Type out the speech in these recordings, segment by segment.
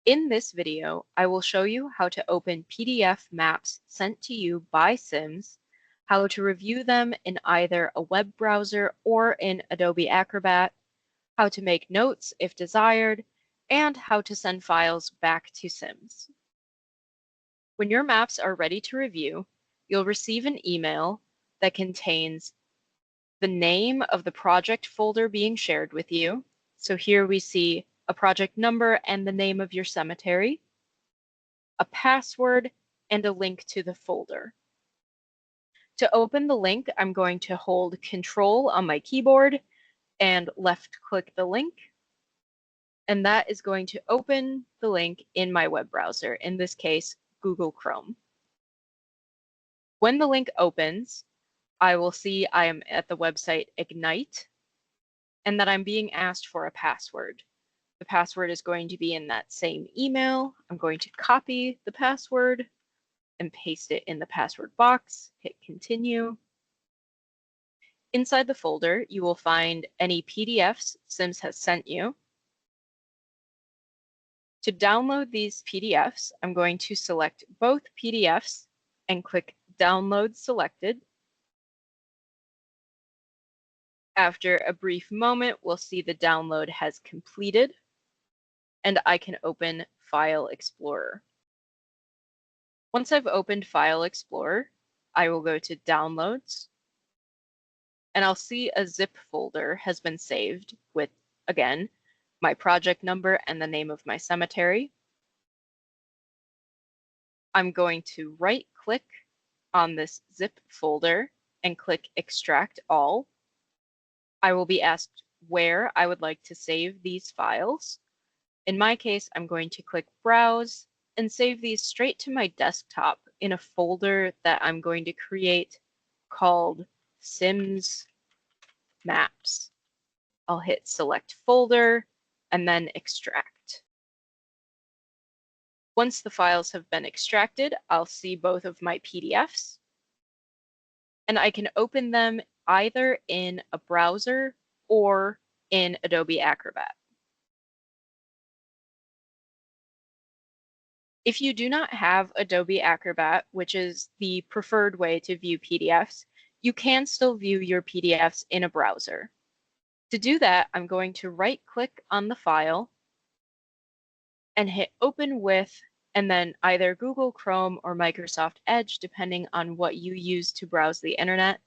In this video, I will show you how to open PDF maps sent to you by Sims, how to review them in either a web browser or in Adobe Acrobat, how to make notes if desired, and how to send files back to Sims. When your maps are ready to review, you'll receive an email that contains the name of the project folder being shared with you. So here we see a project number and the name of your cemetery, a password, and a link to the folder. To open the link, I'm going to hold Control on my keyboard and left click the link. And that is going to open the link in my web browser, in this case, Google Chrome. When the link opens, I will see I am at the website Ignite and that I'm being asked for a password. The password is going to be in that same email. I'm going to copy the password and paste it in the password box, hit continue. Inside the folder, you will find any PDFs Sims has sent you. To download these PDFs, I'm going to select both PDFs and click Download Selected. After a brief moment, we'll see the download has completed, and I can open File Explorer. Once I've opened File Explorer, I will go to Downloads, and I'll see a zip folder has been saved with, again, my project number and the name of my cemetery. I'm going to right-click on this zip folder and click Extract All. I will be asked where I would like to save these files. In my case, I'm going to click Browse and save these straight to my desktop in a folder that I'm going to create called Sims Maps. I'll hit Select Folder and then Extract. Once the files have been extracted, I'll see both of my PDFs, and I can open them either in a browser or in Adobe Acrobat. If you do not have Adobe Acrobat, which is the preferred way to view PDFs, you can still view your PDFs in a browser. To do that, I'm going to right-click on the file and hit Open With, and then either Google Chrome or Microsoft Edge, depending on what you use to browse the internet.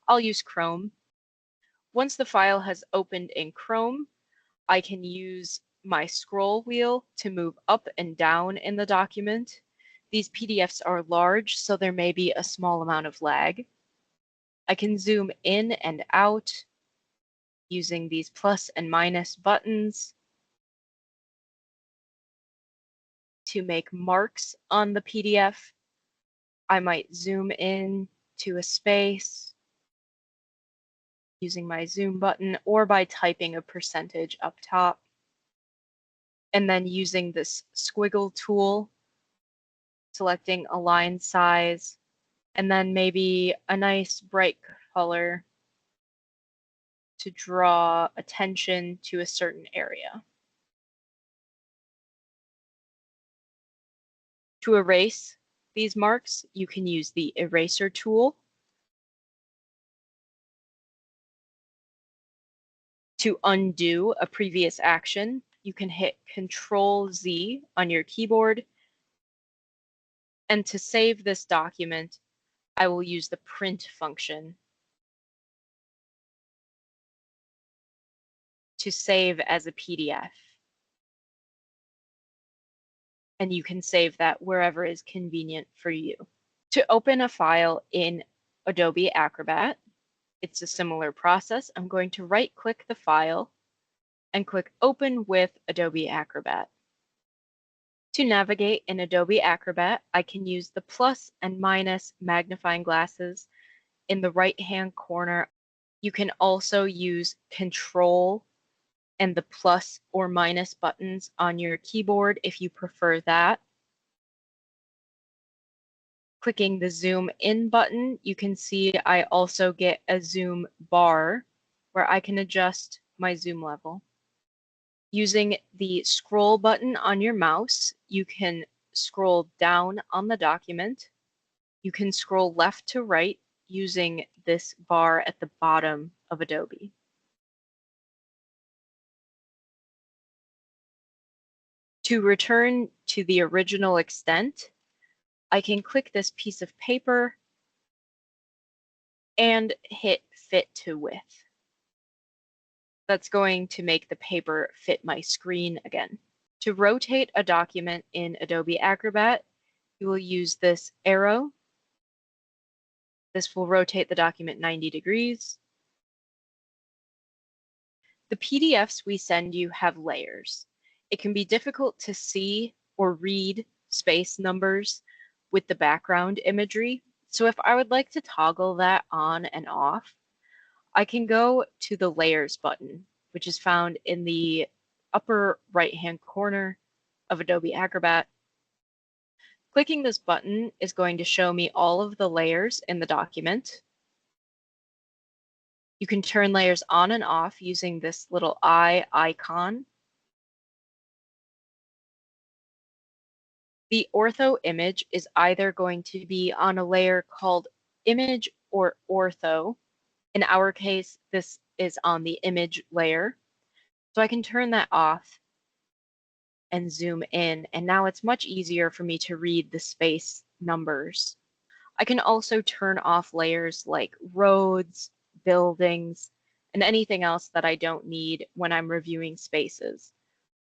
I'll use Chrome. Once the file has opened in Chrome, I can use my scroll wheel to move up and down in the document. These PDFs are large, so there may be a small amount of lag. I can zoom in and out using these plus and minus buttons to make marks on the PDF. I might zoom in to a space using my zoom button or by typing a percentage up top. And then using this squiggle tool, selecting a line size, and then maybe a nice bright color to draw attention to a certain area. To erase these marks, you can use the eraser tool. To undo a previous action, you can hit Control-Z on your keyboard. And to save this document, I will use the print function to save as a PDF. And you can save that wherever is convenient for you. To open a file in Adobe Acrobat, it's a similar process. I'm going to right-click the file and click Open with Adobe Acrobat. To navigate in Adobe Acrobat, I can use the plus and minus magnifying glasses in the right-hand corner. You can also use Control and the plus or minus buttons on your keyboard if you prefer that. Clicking the zoom in button, you can see I also get a zoom bar where I can adjust my zoom level. Using the scroll button on your mouse, you can scroll down on the document. You can scroll left to right using this bar at the bottom of Adobe. To return to the original extent, I can click this piece of paper and hit Fit to Width. That's going to make the paper fit my screen again. To rotate a document in Adobe Acrobat, you will use this arrow. This will rotate the document 90 degrees. The PDFs we send you have layers. It can be difficult to see or read space numbers with the background imagery. So if I would like to toggle that on and off, I can go to the Layers button, which is found in the upper right-hand corner of Adobe Acrobat. Clicking this button is going to show me all of the layers in the document. You can turn layers on and off using this little eye icon. The ortho image is either going to be on a layer called image or ortho. In our case, this is on the image layer. So I can turn that off and zoom in, and now it's much easier for me to read the space numbers. I can also turn off layers like roads, buildings, and anything else that I don't need when I'm reviewing spaces.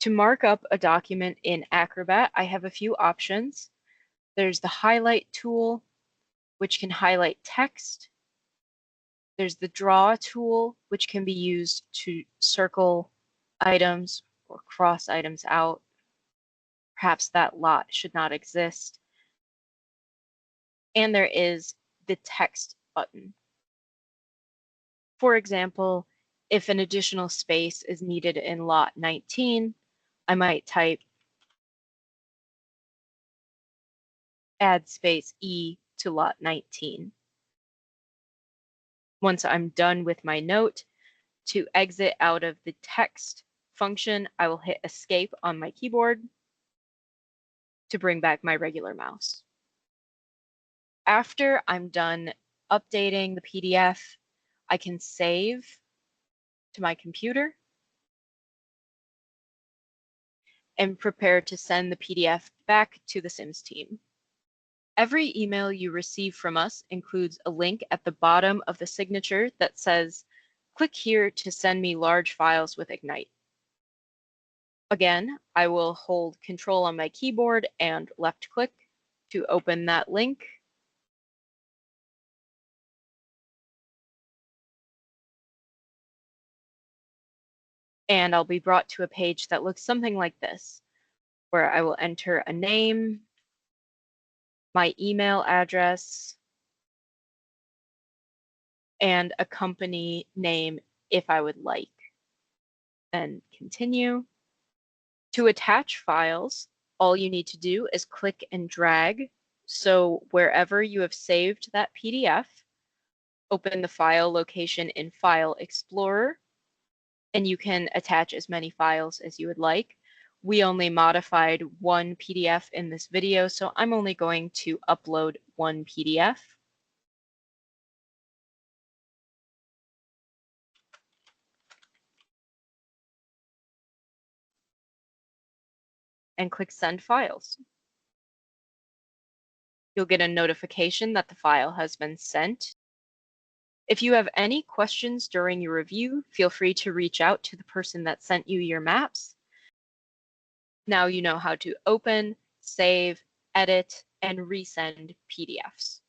To mark up a document in Acrobat, I have a few options. There's the highlight tool, which can highlight text. There's the draw tool, which can be used to circle items or cross items out. Perhaps that lot should not exist. And there is the text button. For example, if an additional space is needed in lot 19, I might type add space E to lot 19. Once I'm done with my note, to exit out of the text function, I will hit Escape on my keyboard to bring back my regular mouse. After I'm done updating the PDF, I can save to my computer and prepare to send the PDF back to the Sims team. Every email you receive from us includes a link at the bottom of the signature that says, click here to send me large files with Ignite. Again, I will hold Control on my keyboard and left click to open that link. And I'll be brought to a page that looks something like this, where I will enter a name, my email address, and a company name if I would like. Then continue. To attach files, all you need to do is click and drag. So wherever you have saved that PDF, open the file location in File Explorer, and you can attach as many files as you would like. We only modified one PDF in this video, so I'm only going to upload one PDF. And click Send Files. You'll get a notification that the file has been sent. If you have any questions during your review, feel free to reach out to the person that sent you your maps. Now you know how to open, save, edit, and resend PDFs.